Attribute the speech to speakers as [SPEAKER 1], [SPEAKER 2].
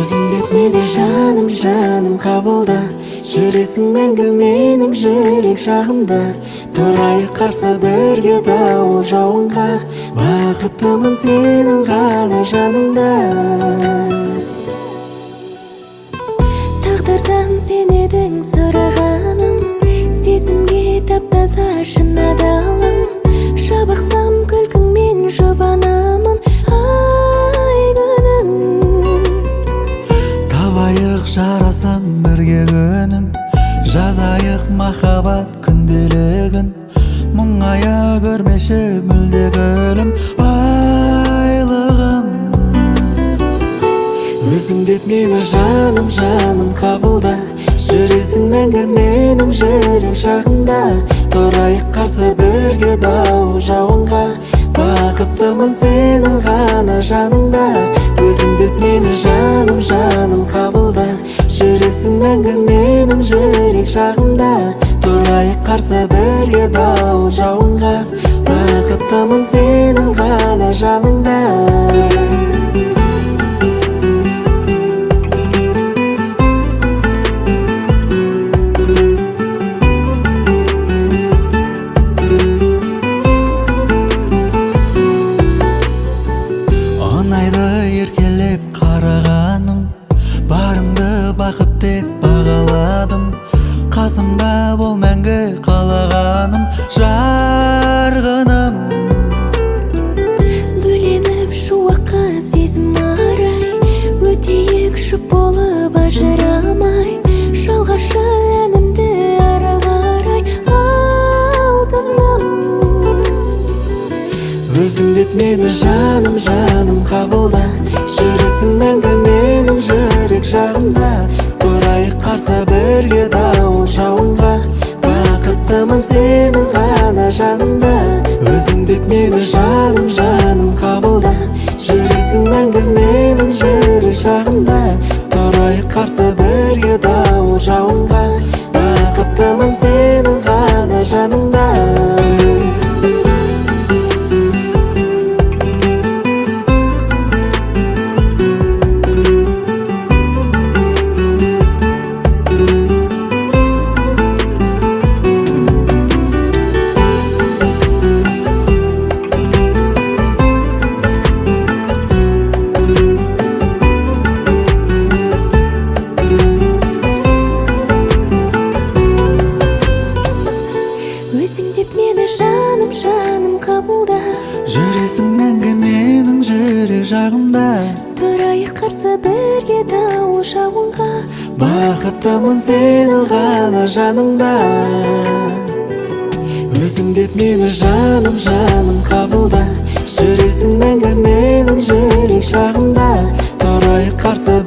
[SPEAKER 1] өзің деп мені жаным жаным қабылда, жүресің мәңгі менің жүрек жағымда. Тұрайық қарсы бірге дауыл жауынға, бақыттымын сенің ғана жаныңда.
[SPEAKER 2] Тағдырдан сен едің сұрағаным, сезімге тап-таза шын адалым. Шабақсам күлкіңмен жұбанамын, ай күнім.
[SPEAKER 1] Табайық жарасам бірге күнім, жазайық махаббат күнделігін. Мұңая көрмеші мүлде гүлім, байлығым. Өзің деп мені жаным жаным қабылда, жүресің мәңгі менің жүрек жағымда. Тұрайық қарсы бірге дауыл жауынға, бақыттымын сенің ғана жаныңда. Өзің деп мені жаным жаным қабылда, жүресің мәңгі менің жүрек жағымда. Тұрайық қарсы бірге дауыл жауынға, бақыттымын сенің ғана жаныңда. Еркелеп қарағаным, барыңды бақыт деп бағаладым. Қасымда бол мәңгі қалағаным, жарғыным.
[SPEAKER 2] Бөленіп шуаққа сезім арай, өтейік жұп болып ажырамай. Жалғашы әнімді ары қарай, алтыным.
[SPEAKER 1] Өзің деп мені жаным жаным қабылда, жүресің мәңгі менің жүрек жағымда. Тұрайық қарсы бірге дауыл жауынға, бақыттымын сенің ғана жанымда. Өзің деп мені жаным жаным қабылда, жүресің мәңгі менің жүрек жағымда. Тұрайық қарсы бірге дауыл жауынға, бақыттымын сенің ғана жанымда.
[SPEAKER 2] Өзің деп мені жаным жаным қабылда,
[SPEAKER 1] жүресің мәңгі менің жүрек жағымда.
[SPEAKER 2] Тұрайық қарсы бірге дауыл жауынға,
[SPEAKER 1] бақыттымын сенің ғана жаныңда. Өзің деп мені жаным жаным қабылда, жүресің мәңгі менің жүрек жағымда. Тұрайық қарсы